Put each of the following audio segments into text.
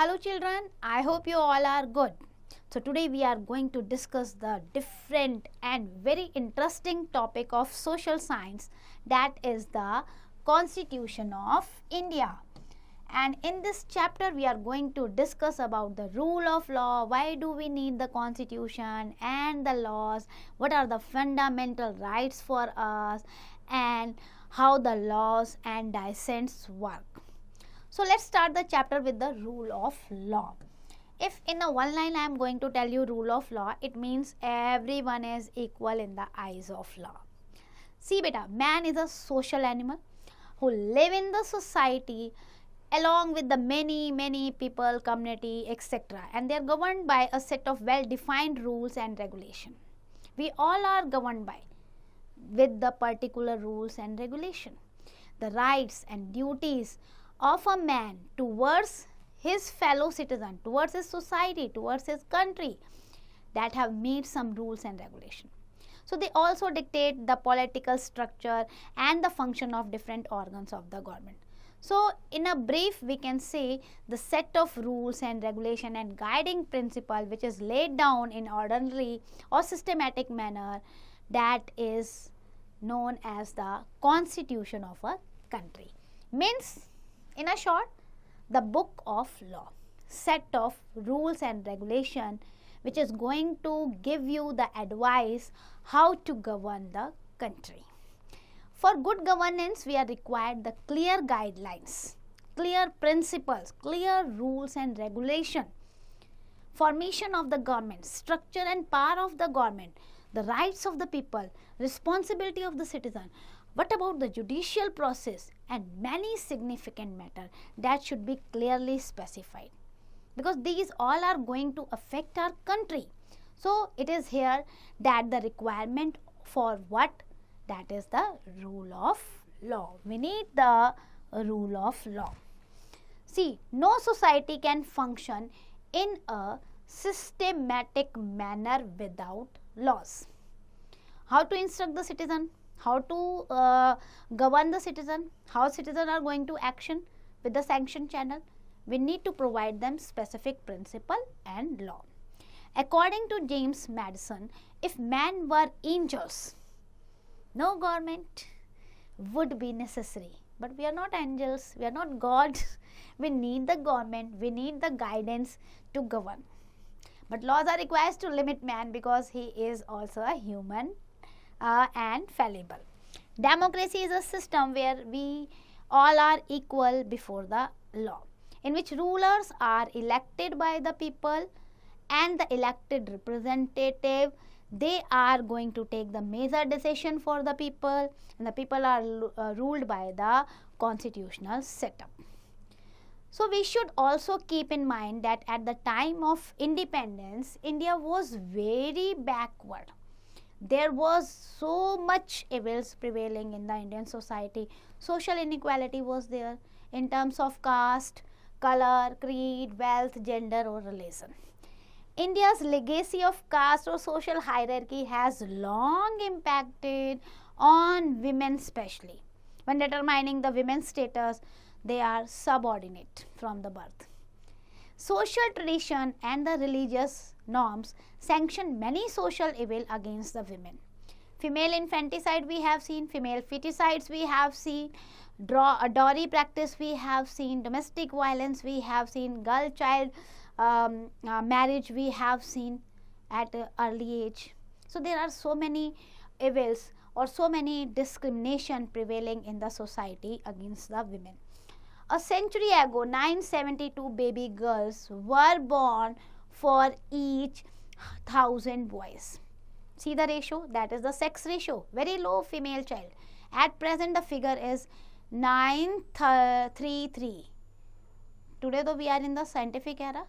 Hello children, I hope you all are good. So today we are going to discuss the different and very interesting topic of social science, that is the Constitution of India. And in this chapter we are going to discuss about the rule of law, why do we need the constitution and the laws, what are the fundamental rights for us, and how the laws and dissents work. So let's start the chapter with the rule of law. If in a one line I am going to tell you rule of law, it means everyone is equal in the eyes of law. See beta, man is a social animal who live in the society along with the many people, community, etc. And they are governed by a set of well-defined rules and regulation. We all are governed by with the particular rules and regulation. The rights and duties of a man towards his fellow citizen, towards his society, towards his country, that have made some rules and regulation. So they also dictate the political structure and the function of different organs of the government. So in a brief, we can say the set of rules and regulation and guiding principle which is laid down in orderly or systematic manner, that is known as the constitution of a country. Means, in a short, the book of law, set of rules and regulation which is going to give you the advice how to govern the country. For good governance, we are required the clear guidelines, clear principles, clear rules and regulation, formation of the government, structure and power of the government, the rights of the people, responsibility of the citizen. What about the judicial process and many significant matters that should be clearly specified, because these all are going to affect our country. So it is here that the requirement for what? That is the rule of law. We need the rule of law. See, no society can function in a systematic manner without laws. How to instruct the citizen? How to govern the citizen, how citizens are going to action with the sanction channel. We need to provide them specific principle and law. According to James Madison, if man were angels, no government would be necessary. But we are not angels, we are not gods. We need the government, we need the guidance to govern. But laws are required to limit man because he is also a human and fallible. Democracy is a system where we all are equal before the law, in which rulers are elected by the people and the elected representative, they are going to take the major decision for the people, and the people are ruled by the constitutional setup. So we should also keep in mind that at the time of independence, India was very backward. There was so much evils prevailing in the Indian society. Social inequality was there in terms of caste, color, creed, wealth, gender or religion. India's legacy of caste or social hierarchy has long impacted on women especially. When determining the women's status, they are subordinate from the birth. Social tradition and the religious norms sanction many social evil against the women. Female infanticide we have seen, female feticides we have seen, dowry practice we have seen, domestic violence we have seen, girl child marriage we have seen at an early age. So there are so many evils or so many discrimination prevailing in the society against the women. A century ago, 972 baby girls were born for each 1,000 boys. See the ratio? That is the sex ratio. Very low female child. At present, the figure is 933. Today, though, we are in the scientific era,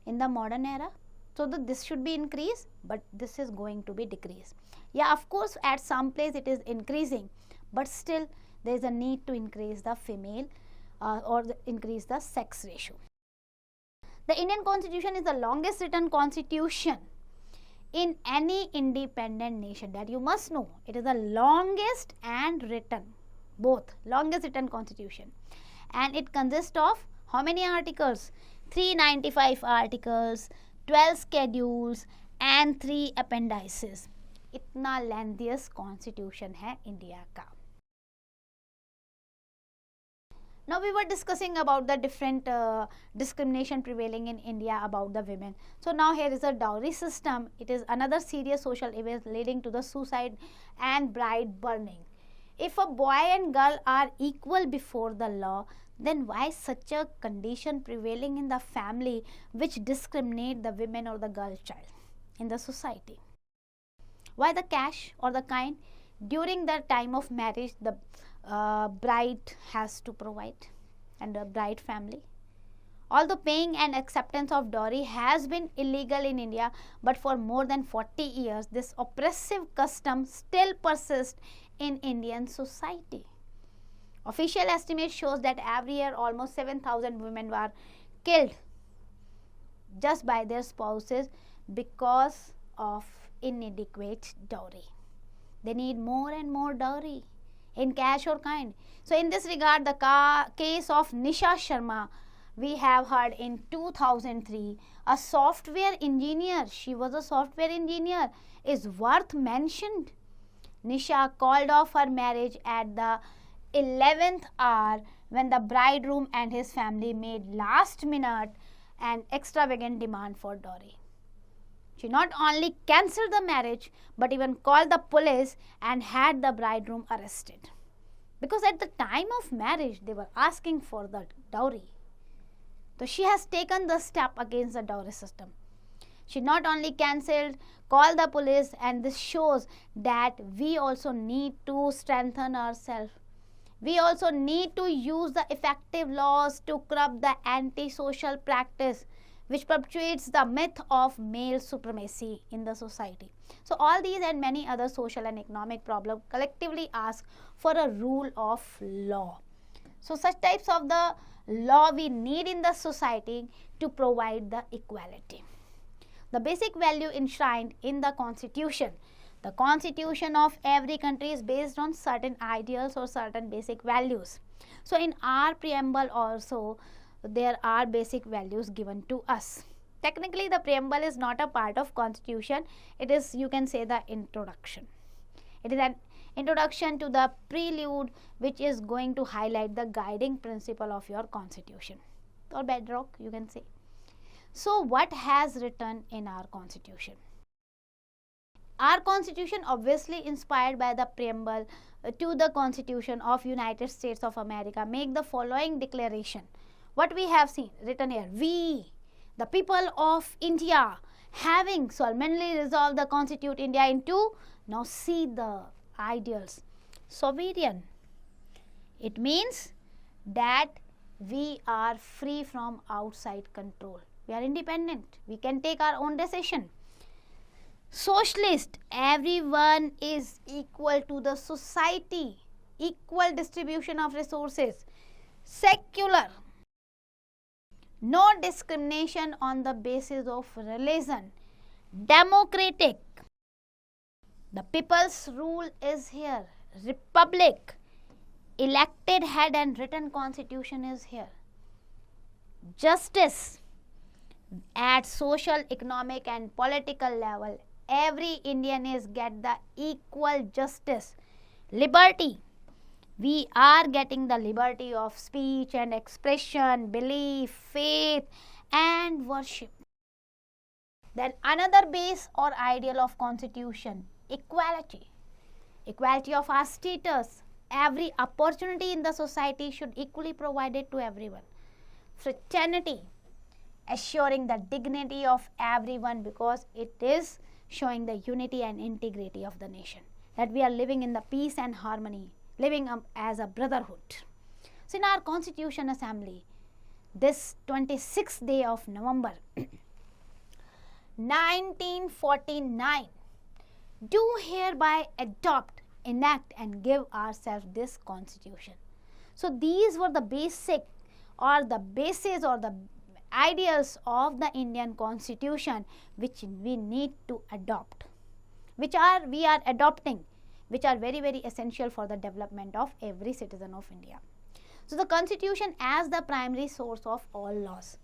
in the modern era. So, this should be increased, but this is going to be decreased. Yeah, of course, at some place it is increasing, but still there is a need to increase the female increase the sex ratio. The Indian Constitution is the longest written constitution in any independent nation, that you must know. It is the longest and written, both longest written constitution, and it consists of how many articles? 395 articles, 12 schedules and 3 appendices. इतना lengthiest constitution है India का. Now we were discussing about the different discrimination prevailing in India about the women. So now here is a dowry system. It is another serious social event leading to the suicide and bride burning. If a boy and girl are equal before the law, then why such a condition prevailing in the family which discriminate the women or the girl child in the society? Why the cash or the kind? During the time of marriage, the bride has to provide and the bride family. Although paying and acceptance of dowry has been illegal in India, but for more than 40 years, this oppressive custom still persists in Indian society. Official estimate shows that every year almost 7,000 women were killed just by their spouses because of inadequate dowry. They need more and more dowry in cash or kind. So in this regard, the case of Nisha Sharma, we have heard in 2003, a software engineer, she was a software engineer, is worth mentioned. Nisha called off her marriage at the 11th hour when the bridegroom and his family made last minute and extravagant demand for dowry. She not only cancelled the marriage but even called the police and had the bridegroom arrested. Because at the time of marriage they were asking for the dowry. So she has taken the step against the dowry system. She not only cancelled, called the police, and this shows that we also need to strengthen ourselves. We also need to use the effective laws to curb the anti-social practice which perpetuates the myth of male supremacy in the society. So all these and many other social and economic problems collectively ask for a rule of law. So such types of the law we need in the society to provide the equality. The basic value enshrined in the constitution. The constitution of every country is based on certain ideals or certain basic values. So in our preamble also, there are basic values given to us. Technically the preamble is not a part of constitution. It is, you can say, the introduction. It is an introduction to the prelude which is going to highlight the guiding principle of your constitution or bedrock, you can say. So what has written in our constitution? Our constitution, obviously inspired by the preamble to the Constitution of United States of America, make the following declaration. What we have seen written here: we, the people of India, having solemnly resolved to constitute India into, now see the ideals, sovereign. It means that we are free from outside control. We are independent. We can take our own decision. Socialist, everyone is equal to the society, equal distribution of resources. Secular, no discrimination on the basis of religion. Democratic, the people's rule is here. Republic, elected head and written constitution is here. Justice, at social, economic and political level, every Indian is get the equal justice. Liberty, we are getting the liberty of speech and expression, belief, faith and worship. Then another base or ideal of constitution, equality. Equality of our status. Every opportunity in the society should equally provided to everyone. Fraternity, assuring the dignity of everyone because it is showing the unity and integrity of the nation, that we are living in the peace and harmony, living as a brotherhood. So in our Constitution Assembly, this 26th day of November 1949, do hereby adopt, enact and give ourselves this constitution. So these were the basic or the basis or the ideals of the Indian constitution which we need to adopt, which we are adopting, which are very, very essential for the development of every citizen of India. So the constitution as the primary source of all laws.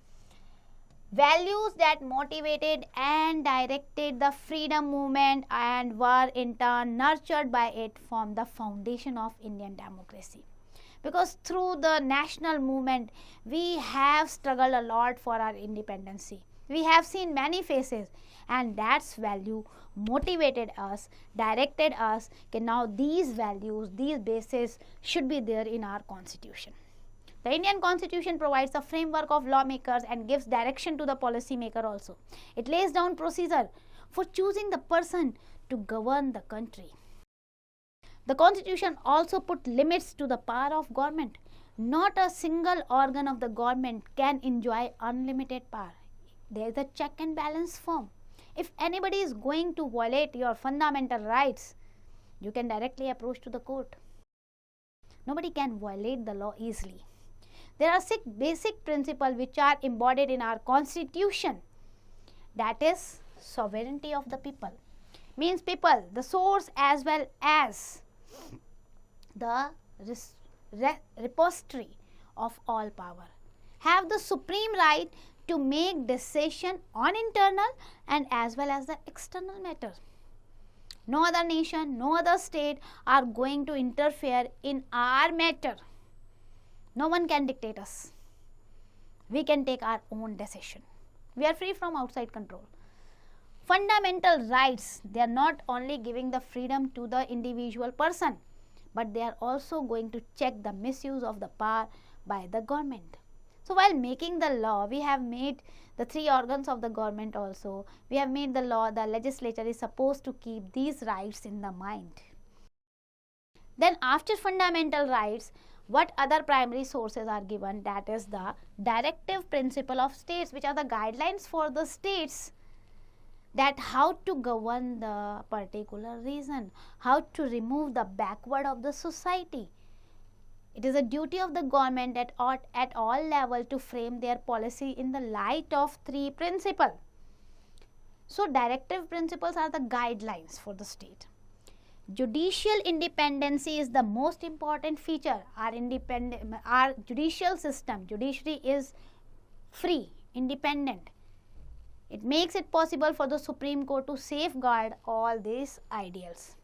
values that motivated and directed the freedom movement and were in turn nurtured by it form the foundation of Indian democracy. Because through the national movement we have struggled a lot for our independence. We have seen many faces, and that's value motivated us, directed us. Okay, now these values, these bases should be there in our constitution. The Indian constitution provides a framework of lawmakers and gives direction to the policy maker also. It lays down procedure for choosing the person to govern the country. The constitution also put limits to the power of government. Not a single organ of the government can enjoy unlimited power. There is a check and balance form. If anybody is going to violate your fundamental rights, you can directly approach to the court. Nobody can violate the law easily. There are 6 basic principles which are embodied in our constitution. That is sovereignty of the people. Means people, the source as well as the repository of all power, have the supreme right to make decision on internal and as well as the external matters. No other nation, no other state are going to interfere in our matter. No one can dictate us. We can take our own decision. We are free from outside control. Fundamental rights, they are not only giving the freedom to the individual person, but they are also going to check the misuse of the power by the government. So while making the law, we have made the 3 organs of the government also. We have made the law, the legislature is supposed to keep these rights in the mind. Then after fundamental rights, what other primary sources are given? That is the directive principle of states, which are the guidelines for the states, that how to govern the particular region, how to remove the backward of the society. It is a duty of the government at all levels to frame their policy in the light of 3 principles. So directive principles are the guidelines for the state. Judicial independence is the most important feature. Our judicial system, judiciary is free, independent. It makes it possible for the Supreme Court to safeguard all these ideals.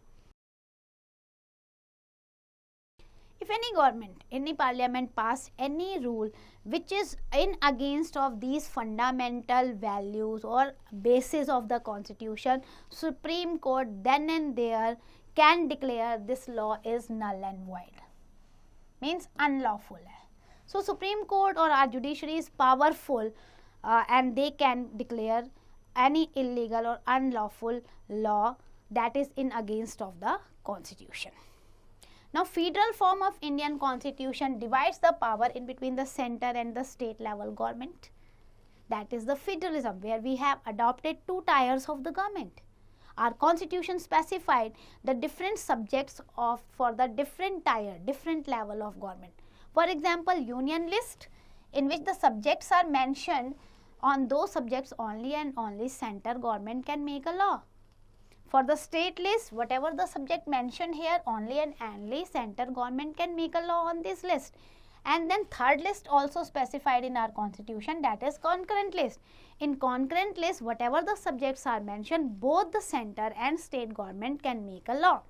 If any government, any parliament pass any rule which is in against of these fundamental values or basis of the constitution, Supreme Court then and there can declare this law is null and void, means unlawful. So Supreme Court or our judiciary is powerful and they can declare any illegal or unlawful law that is in against of the constitution. Now federal form of Indian constitution divides the power in between the center and the state level government. That is the federalism, where we have adopted 2 tiers of the government. Our constitution specified the different subjects for the different tier, different level of government. For example, union list, in which the subjects are mentioned, on those subjects only and only center government can make a law. For the state list, whatever the subject mentioned here, only and only center government can make a law on this list. And then third list also specified in our constitution, that is concurrent list. In concurrent list, whatever the subjects are mentioned, both the center and state government can make a law.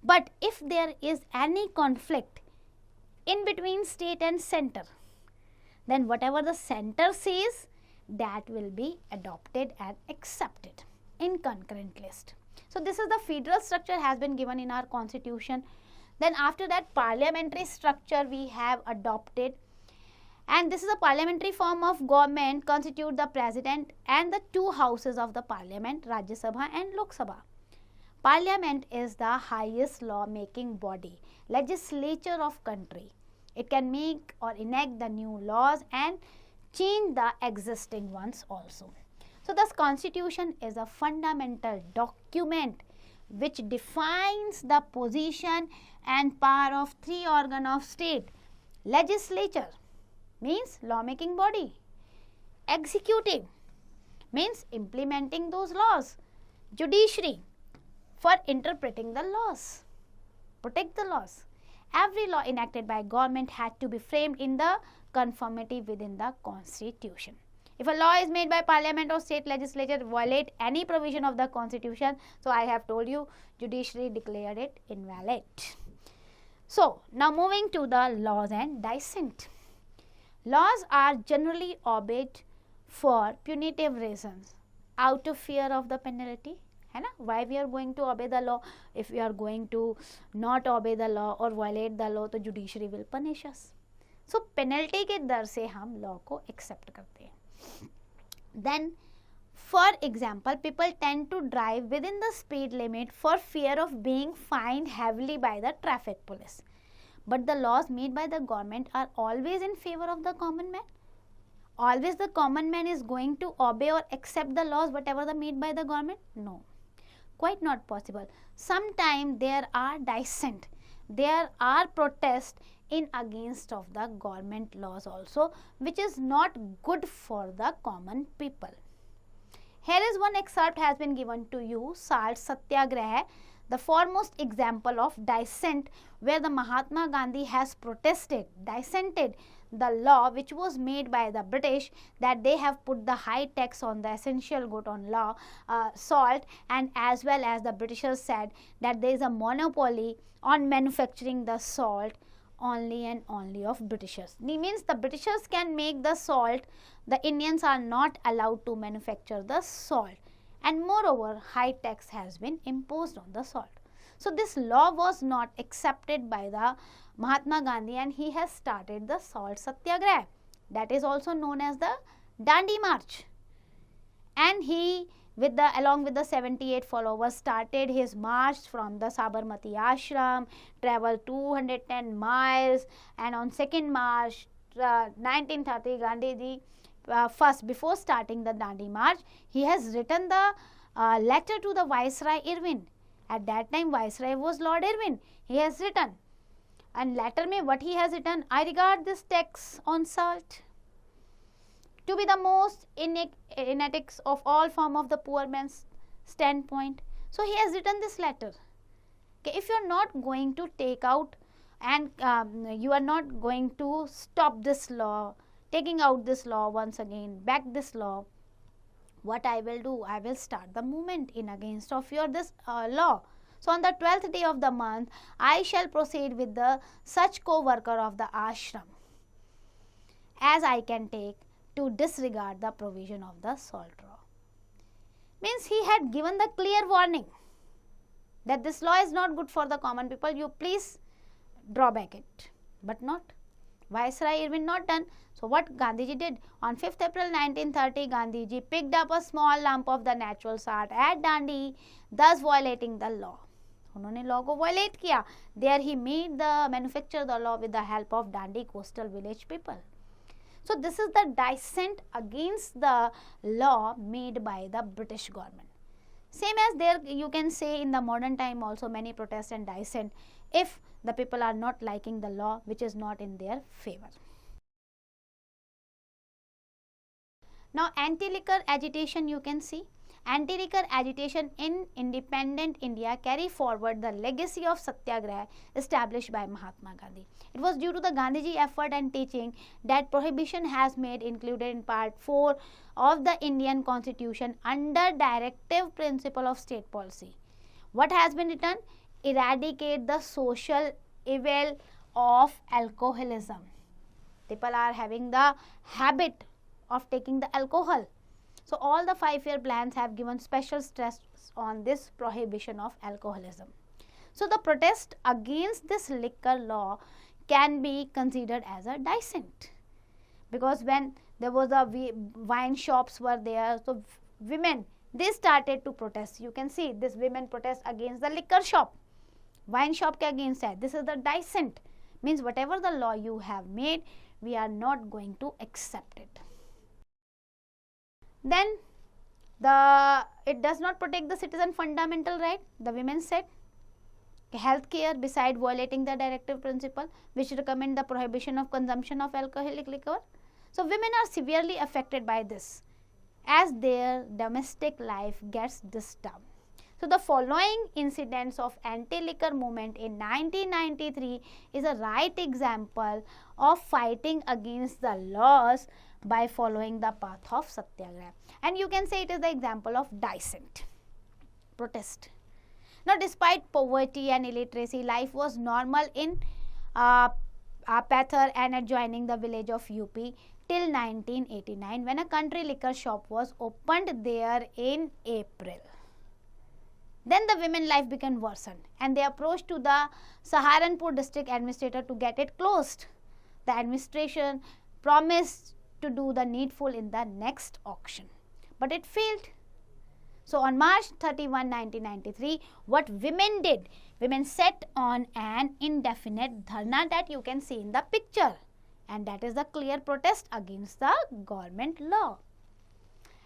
But if there is any conflict in between state and center, then whatever the center says, that will be adopted and accepted in concurrent list. So this is the federal structure has been given in our constitution. Then after that, parliamentary structure we have adopted, and this is a parliamentary form of government, constitute the president and the 2 houses of the parliament, Rajya Sabha and Lok Sabha. Parliament is the highest law making body, legislature of country. It can make or enact the new laws and change the existing ones also. So this constitution is a fundamental document which defines the position and power of 3 organs of state. Legislature means law-making body. Executive means implementing those laws. Judiciary for interpreting the laws, protect the laws. Every law enacted by government had to be framed in the conformity within the constitution. If a law is made by parliament or state legislature violate any provision of the constitution, so I have told you, judiciary declared it invalid. So now moving to the laws and dissent. Laws are generally obeyed for punitive reasons, out of fear of the penalty. है ना, why we are going to obey the law? If we are going to not obey the law or violate the law, तो judiciary will punish us. So penalty के डर से हम law को accept करते हैं. Then for example, people tend to drive within the speed limit for fear of being fined heavily by the traffic police. But the laws made by the government are always in favor of the common man. Always the common man is going to obey or accept the laws whatever the made by the government? No, quite not possible. Sometimes there are dissent, there are protests in against of the government laws also, which is not good for the common people. Here is one excerpt has been given to you, Salt Satyagraha, the foremost example of dissent where the Mahatma Gandhi has dissented the law which was made by the British, that they have put the high tax on the essential good on law, salt, and as well as the Britishers said that there is a monopoly on manufacturing the salt only and only of Britishers. It means the Britishers can make the salt, the Indians are not allowed to manufacture the salt, and moreover high tax has been imposed on the salt. So this law was not accepted by the Mahatma Gandhi and he has started the Salt Satyagraha, that is also known as the Dandi March, and he along with the 78 followers started his march from the Sabarmati ashram, traveled 210 miles, and on 2nd March 1930 Gandhiji first, before starting the Dandi March, he has written the letter to the Viceroy Irwin. At that time Viceroy was Lord Irwin. He has written, and letter में what he has written, I regard this tax on salt to be the most inethics of all form of the poor man's standpoint. So he has written this letter. Okay, if you are not going to take out and you are not going to stop this law, taking out this law once again, back this law, what I will do, I will start the movement in against of your this law. So on the 12th day of the month, I shall proceed with the such co-worker of the ashram as I can take to disregard the provision of the salt law. Means he had given the clear warning that this law is not good for the common people, you please draw back it, but not. Viceroy Irwin not done. So what Gandhiji did, on 5th April 1930, Gandhiji picked up a small lump of the natural salt at Dandi, thus violating the law. उन्होंने law को violate किया. There he made the manufacture the law with the help of Dandi coastal village people. So this is the dissent against the law made by the British government. Same as there you can say in the modern time also many protests and dissent if the people are not liking the law which is not in their favor. Now anti-liquor agitation you can see. Anti-liquor agitation in independent India carry forward the legacy of Satyagraha established by Mahatma Gandhi. It was due to the Gandhiji effort and teaching that prohibition has made included in part 4 of the Indian Constitution under directive principle of state policy. What has been written? Eradicate the social evil of alcoholism. People are having the habit of taking the alcohol. So all the 5-year plans have given special stress on this prohibition of alcoholism. So the protest against this liquor law can be considered as a dissent, because when there was a wine shops were there, so women, they started to protest. You can see this women protest against the liquor shop, wine shop ke against that. This is the dissent, means whatever the law you have made, we are not going to accept it. Then it does not protect the citizen fundamental right. The women said health care beside violating the directive principle which recommend the prohibition of consumption of alcoholic liquor. So women are severely affected by this as their domestic life gets disturbed. So the following incidents of anti-liquor movement in 1993 is a right example of fighting against the laws by following the path of Satyagraha. And you can say it is the example of dissent, protest. Now, despite poverty and illiteracy, life was normal in Pathar and adjoining the village of UP till 1989, when a country liquor shop was opened there in April. Then the women life began worsened and they approached to the Saharanpur district administrator to get it closed. The administration promised to do the needful in the next auction, but it failed. So on March 31, 1993, what women did? Women set on an indefinite dharna that you can see in the picture, and that is the clear protest against the government law.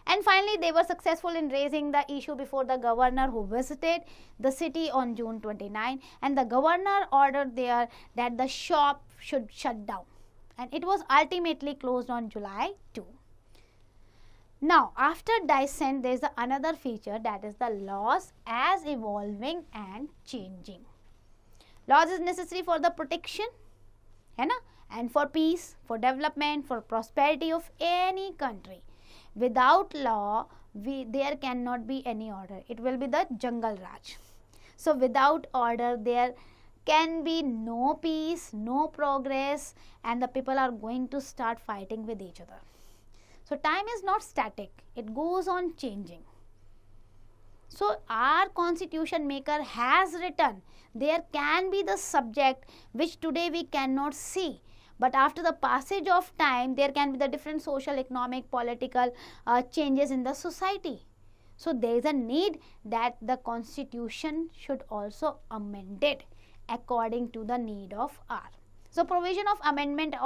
And finally, they were successful in raising the issue before the governor, who visited the city on June 29, and the governor ordered there that the shop should shut down, and it was ultimately closed on July 2. Now, after dissent, there is another feature, that is the laws as evolving and changing. Laws is necessary for the protection, and for peace, for development, for prosperity of any country. Without law, there cannot be any order. It will be the jungle raj. So, without order, there can be no peace, no progress, and the people are going to start fighting with each other. So, time is not static, it goes on changing. So, our constitution maker has written there can be the subject which today we cannot see, but after the passage of time there can be the different social, economic, political changes in the society. So, there is a need that the constitution should also amended according to the need of our. So, provision of amendment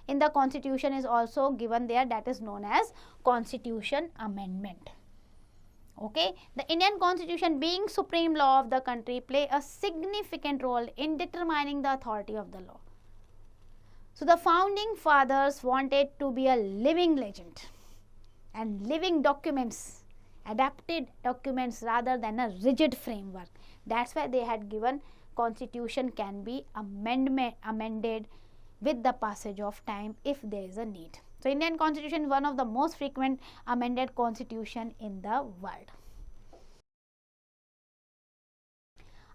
in the constitution is also given there, that is known as constitution amendment. Okay, the Indian constitution, being supreme law of the country, play a significant role in determining the authority of the law. So, the founding fathers wanted to be a living legend and living documents, adapted documents rather than a rigid framework. That's why they had given constitution can be amended with the passage of time if there is a need. So, Indian constitution is one of the most frequent amended constitution in the world.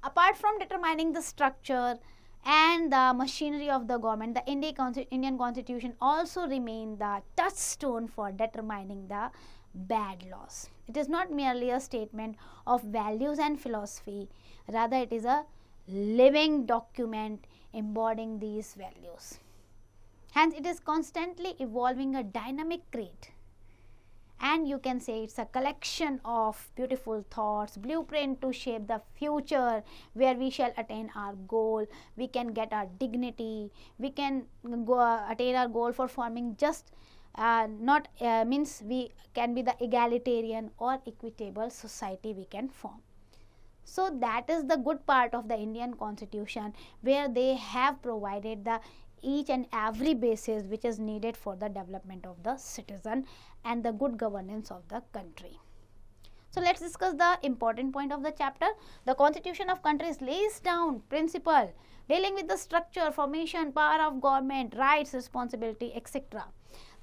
Apart from determining the structure and the machinery of the government, the Indian constitution also remains the touchstone for determining the bad laws. It is not merely a statement of values and philosophy, rather it is a living document embodying these values. Hence, it is constantly evolving, a dynamic creed, and you can say it's a collection of beautiful thoughts, blueprint to shape the future where we shall attain our goal, we can get our dignity, we can attain our goal for forming just means we can be the egalitarian or equitable society we can form. So, that is the good part of the Indian constitution, where they have provided the each and every basis which is needed for the development of the citizen and the good governance of the country. So, let us discuss the important point of the chapter. The constitution of countries lays down principle dealing with the structure, formation, power of government, rights, responsibility, etc.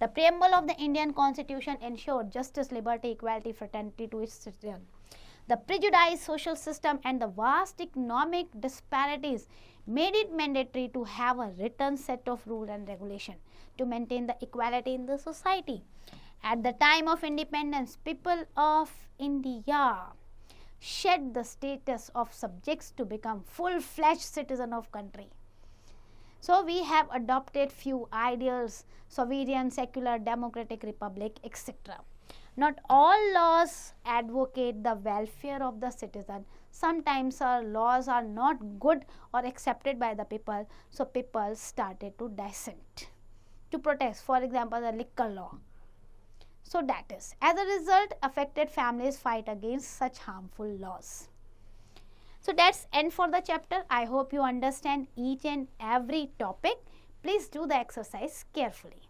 The preamble of the Indian constitution ensured justice, liberty, equality, fraternity to its citizens. The prejudiced social system and the vast economic disparities made it mandatory to have a written set of rules and regulations to maintain the equality in the society. At the time of independence, people of India shed the status of subjects to become full-fledged citizens of country. So, we have adopted few ideals, sovereign, secular, democratic, republic, etc. Not all laws advocate the welfare of the citizen. Sometimes our laws are not good or accepted by the people, so people started to dissent, to protest. For example, the liquor law. So that is, as a result, affected families fight against such harmful laws. So that's end for the chapter. I hope you understand each and every topic. Please do the exercise carefully.